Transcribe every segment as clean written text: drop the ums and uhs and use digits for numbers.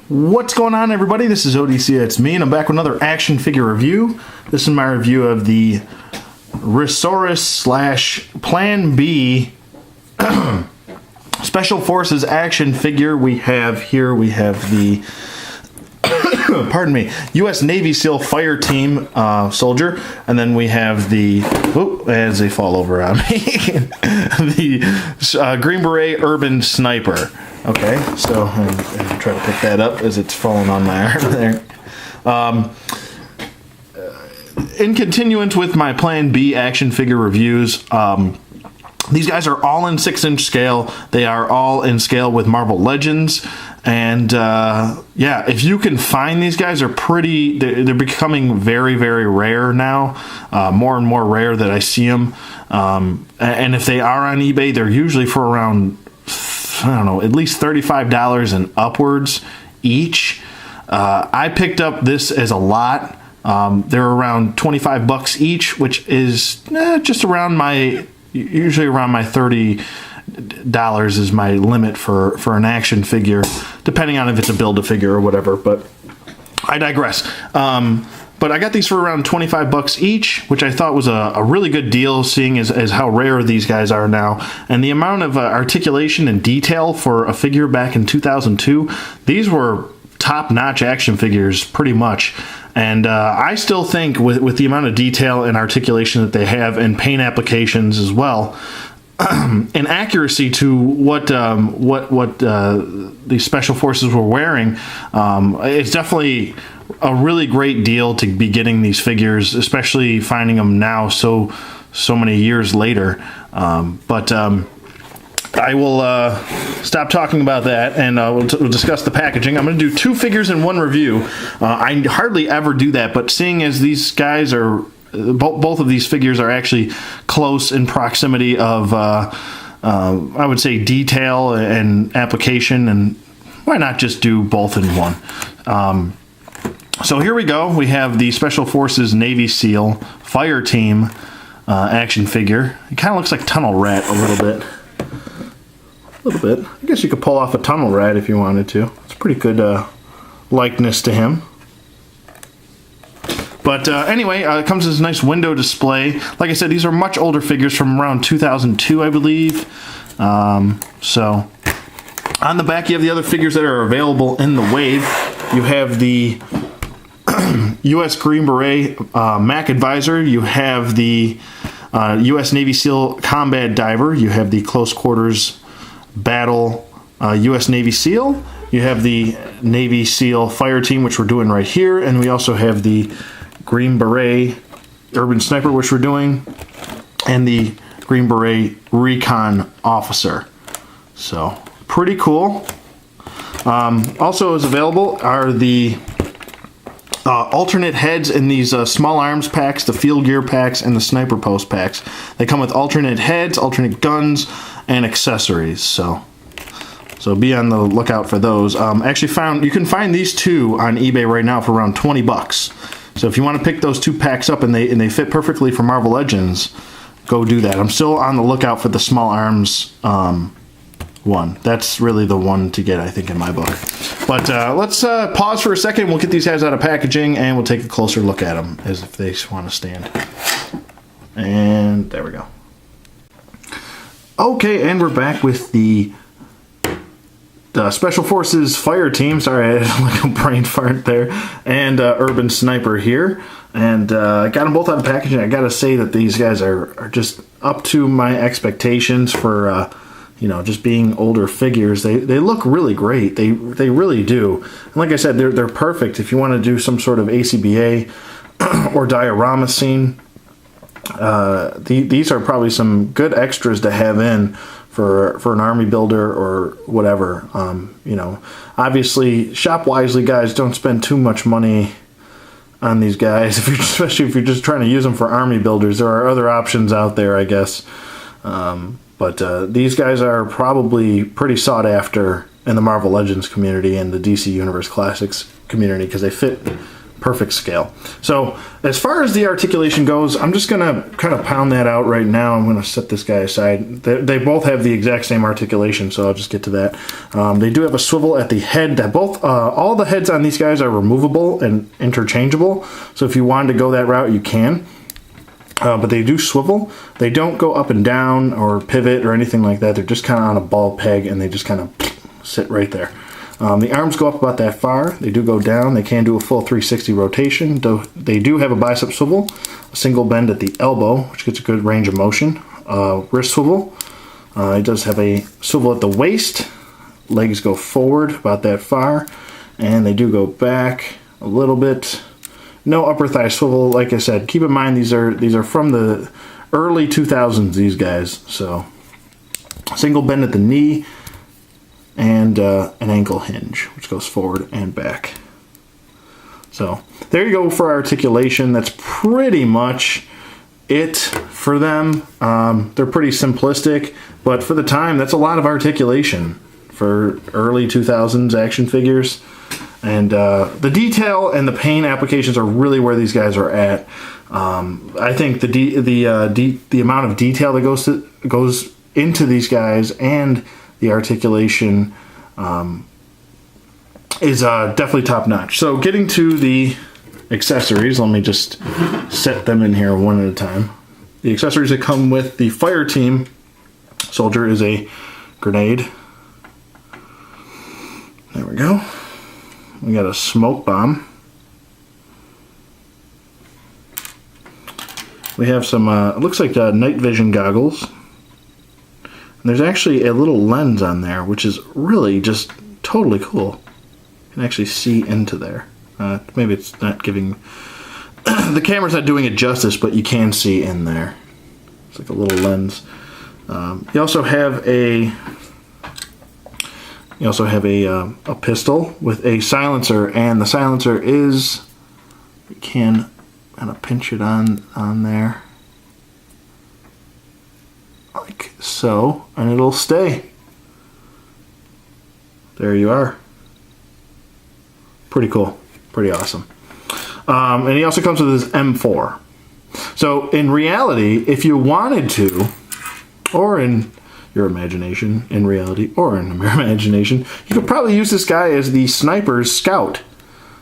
What's going on, everybody? This is ODC, it's me, and I'm back with another action figure review. This is my review of the Rhesaurus / Plan B Special Forces action figure. We have the pardon me, U.S. Navy SEAL Fire Team soldier, and then we have the, as they fall over on me, the Green Beret Urban Sniper. Okay, so I'm try to pick that up as it's falling on my arm there. In continuance with my Plan B action figure reviews, these guys are all in 6-inch scale. They are all in scale with Marvel Legends. And yeah, if you can find these guys, they're becoming very, very rare now. More and more rare that I see them. And if they are on eBay, they're usually for around, I don't know, at least $35 and upwards each. I picked up this as a lot. They're around $25 each, which is just around usually around my $30 is my limit for an action figure, depending on if it's a Build-A-Figure or whatever, but I digress. But I got these for around $25 each, which I thought was a really good deal, seeing as how rare these guys are now. And the amount of articulation and detail for a figure back in 2002, these were top-notch action figures, pretty much. And I still think with the amount of detail and articulation that they have, and paint applications as well, and accuracy to what the Special Forces were wearing, it's definitely a really great deal to be getting these figures, especially finding them now so many years later. But I will stop talking about that, and we'll discuss the packaging. I'm going to do 2 figures in one review. I hardly ever do that, but seeing as these guys are, both of these figures are actually close in proximity of, I would say, detail and application, and why not just do both in one? So here we go. We have the Special Forces Navy SEAL Fire Team action figure. It kind of looks like Tunnel Rat a little bit. I guess you could pull off a Tunnel Rat if you wanted to. It's a pretty good likeness to him. But anyway, it comes as a nice window display. Like I said, these are much older figures from around 2002, I believe. So on the back, you have the other figures that are available in the wave. You have the U.S. Green Beret Mac Advisor. You have the U.S. Navy SEAL Combat Diver. You have the Close Quarters Battle U.S. Navy SEAL. You have the Navy SEAL Fire Team, which we're doing right here. And we also have the Green Beret Urban Sniper, which we're doing. And the Green Beret Recon Officer. So, pretty cool. Also is available are the alternate heads in these small arms packs, the field gear packs, and the sniper post packs. They come with alternate heads, alternate guns, and accessories. So be on the lookout for those. Actually you can find these 2 on eBay right now for around $20. So if you want to pick those 2 packs up and they fit perfectly for Marvel Legends, go do that. I'm still on the lookout for the small arms one. That's really the one to get, I think, in my book. But let's pause for a second. We'll get these guys out of packaging, and we'll take a closer look at them as if they want to stand. And there we go. Okay, and we're back with the Special Forces Fire Team. Sorry, I had like a brain fart there. And Urban Sniper here. And I got them both out of packaging. I got to say that these guys are just up to my expectations for just being older figures. They look really great. They really do. And like I said, they're perfect if you want to do some sort of ACBA or diorama scene. These are probably some good extras to have in for an army builder or whatever. Obviously, shop wisely, guys. Don't spend too much money on these guys, especially if you're just trying to use them for army builders. There are other options out there, I guess. But these guys are probably pretty sought after in the Marvel Legends community and the DC Universe Classics community because they fit perfect scale. So as far as the articulation goes, I'm just going to kind of pound that out right now. I'm going to set this guy aside. They both have the exact same articulation, so I'll just get to that. They do have a swivel at the head. That all the heads on these guys are removable and interchangeable, so if you wanted to go that route, you can. But they do swivel. They don't go up and down or pivot or anything like that. They're just kind of on a ball peg, and they just kind of sit right there. The arms go up about that far. They do go down. They can do a full 360 rotation. They do have a bicep swivel, a single bend at the elbow, which gets a good range of motion. Wrist swivel. It does have a swivel at the waist. Legs go forward about that far, and they do go back a little bit. No upper thigh swivel. Like I said, keep in mind these are from the early 2000s. These guys. So single bend at the knee. And an ankle hinge, which goes forward and back. So there you go for articulation. That's pretty much it for them. They're pretty simplistic, but for the time, that's a lot of articulation for early 2000s action figures. And the detail and the paint applications are really where these guys are at. I think the amount of detail that goes into these guys and the articulation is definitely top notch. So getting to the accessories, let me just set them in here one at a time. The accessories that come with the fire team soldier is a grenade. There we go. We got a smoke bomb. We have some, it looks like night vision goggles. There's actually a little lens on there, which is really just totally cool. You can actually see into there. Maybe it's not giving... the camera's not doing it justice, but you can see in there. It's like a little lens. You also have a pistol with a silencer, and the silencer is... You can kind of pinch it on there. Like so, and it'll stay. There you are. Pretty cool. Pretty awesome. And he also comes with his M4. So in reality, if you wanted to, or in your imagination, in reality, or in your imagination, you could probably use this guy as the sniper's scout.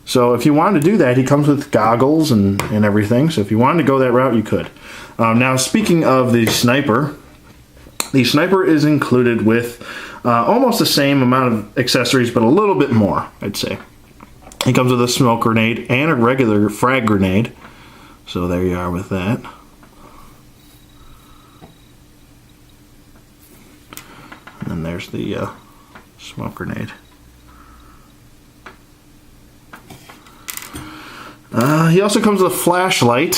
So if you wanted to do that, he comes with goggles and everything. So if you wanted to go that route, you could. Now, speaking of the sniper is included with almost the same amount of accessories, but a little bit more, I'd say. He comes with a smoke grenade and a regular frag grenade. So there you are with that. And then there's the smoke grenade. He also comes with a flashlight.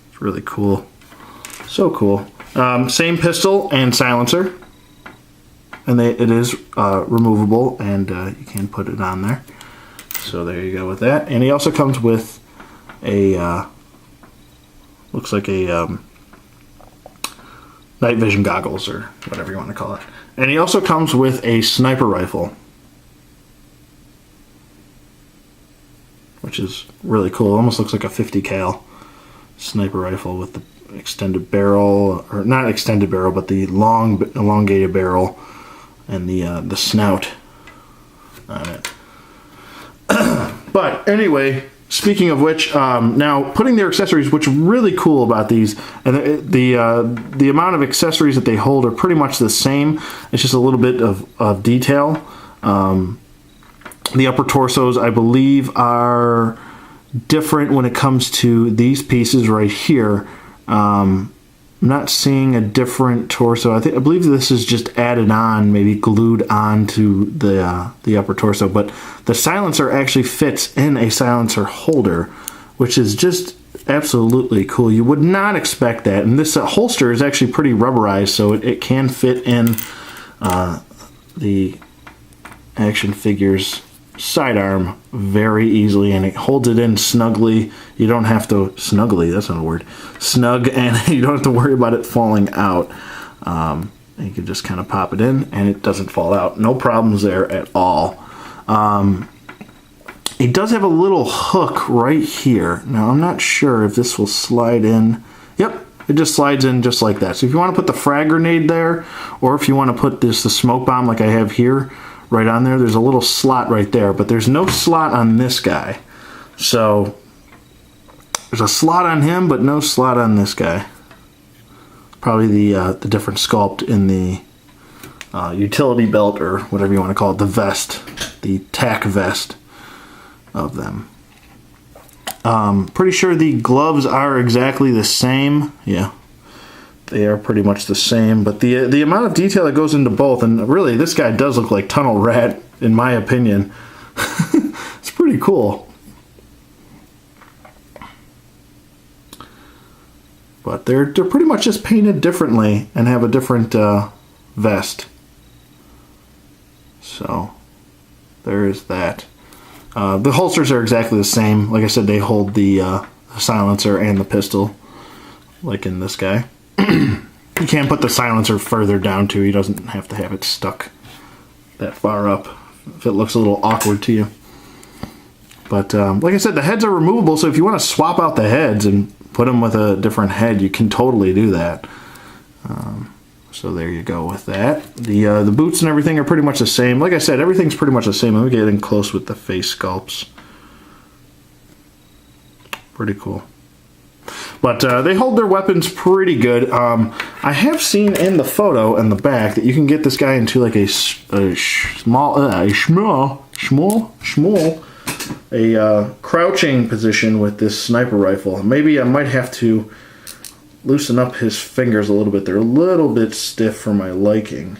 It's really cool. So cool. Same pistol and silencer. And it is removable, and you can put it on there. So there you go with that. And he also comes with a, looks like a night vision goggles, or whatever you want to call it. And he also comes with a sniper rifle, which is really cool. It almost looks like a 50 cal sniper rifle with the extended barrel, or not extended barrel, but the long elongated barrel and the snout on it. But anyway, speaking of which, now putting their accessories, what's really cool about these, and the amount of accessories that they hold are pretty much the same. It's just a little bit of detail. The upper torsos, I believe, are different when it comes to these pieces right here. I'm not seeing a different torso. I believe this is just added on, maybe glued on to the upper torso. But the silencer actually fits in a silencer holder, which is just absolutely cool. You would not expect that. And this holster is actually pretty rubberized, so it can fit in the action figure's sidearm very easily, and it holds it in snugly. You don't have to that's not a word, snug, and you don't have to worry about it falling out. You can just kind of pop it in and it doesn't fall out. No problems there at all. It does have a little hook right here. Now, I'm not sure if this will slide in. Yep, it just slides in just like that. So if you want to put the frag grenade there, or if you want to put the smoke bomb like I have here, right on there, there's a little slot right there, but there's no slot on this guy. So there's a slot on him, but no slot on this guy. Probably the different sculpt in the utility belt, or whatever you want to call it, the vest, the tack vest of them. Pretty sure the gloves are exactly the same. Yeah, they are pretty much the same, but the amount of detail that goes into both, and really this guy does look like Tunnel Rat in my opinion. It's pretty cool. But they're pretty much just painted differently and have a different vest. So there is that. The holsters are exactly the same. Like I said, they hold the silencer and the pistol, like in this guy. You can put the silencer further down too. He doesn't have to have it stuck that far up if it looks a little awkward to you. But like I said, the heads are removable, so if you want to swap out the heads and put them with a different head, you can totally do that. So there you go with that. The boots and everything are pretty much the same. Like I said, everything's pretty much the same. Let me get in close with the face sculpts. Pretty cool. But they hold their weapons pretty good. I have seen in the photo in the back that you can get this guy into like a crouching position with this sniper rifle. Maybe I might have to loosen up his fingers a little bit. They're a little bit stiff for my liking,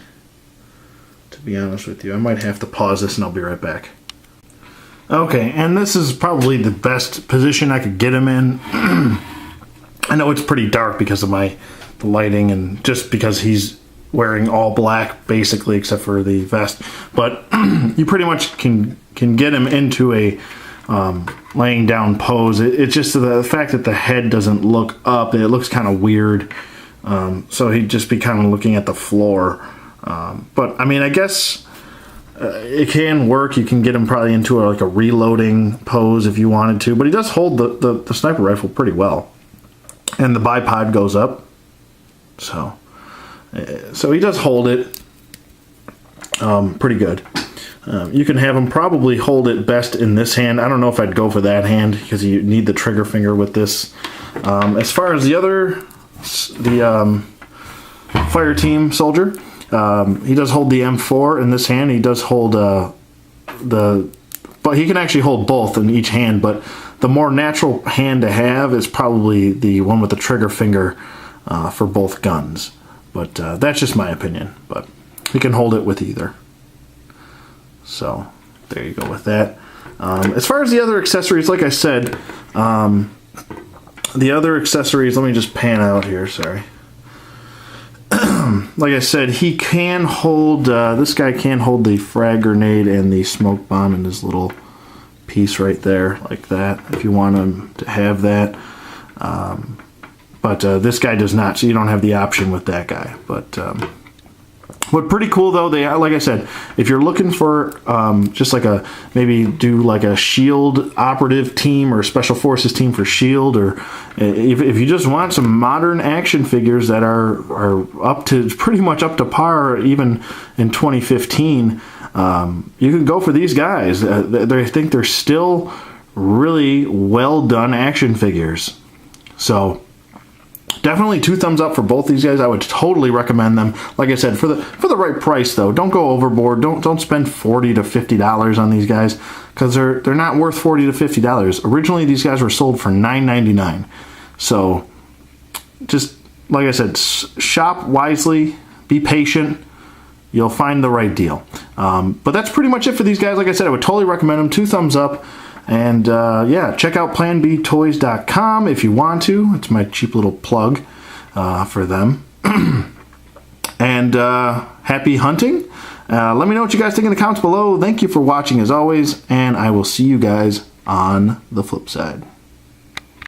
to be honest with you. I might have to pause this and I'll be right back. Okay, and this is probably the best position I could get him in. I know it's pretty dark because of the lighting and just because he's wearing all black basically except for the vest, but you pretty much can get him into a laying down pose. It's just the fact that the head doesn't look up, it looks kind of weird, so he'd just be kind of looking at the floor. But I mean, I guess it can work. You can get him probably into like a reloading pose if you wanted to, but he does hold the sniper rifle pretty well, and the bipod goes up, so he does hold it pretty good. You can have him probably hold it best in this hand. I don't know if I'd go for that hand because you need the trigger finger with this. As far as the fire team soldier, he does hold the M4 in this hand. He does hold but he can actually hold both in each hand, but the more natural hand to have is probably the one with the trigger finger for both guns. But that's just my opinion, but he can hold it with either. So there you go with that. As far as the other accessories, like I said, the other accessories, let me just pan out here, sorry. Like I said, he can hold, this guy can hold the frag grenade and the smoke bomb in his little piece right there, like that, if you want him to have that. But this guy does not, so you don't have the option with that guy. But pretty cool though. They, like I said, if you're looking for just like maybe do like a SHIELD operative team or a Special Forces team for SHIELD, or if you just want some modern action figures that are up to pretty much up to par even in 2015, you can go for these guys. I think they're still really well done action figures. So definitely 2 thumbs up for both these guys. I would totally recommend them. Like I said, for the right price though. Don't go overboard. Don't spend $40 to $50 on these guys, because they're not worth $40 to $50. Originally these guys were sold for $9.99. So just like I said, shop wisely, be patient. You'll find the right deal. But that's pretty much it for these guys. Like I said, I would totally recommend them. 2 thumbs up. And yeah, check out PlanBtoys.com if you want to. It's my cheap little plug for them. And happy hunting. Let me know what you guys think in the comments below. Thank you for watching as always, and I will see you guys on the flip side.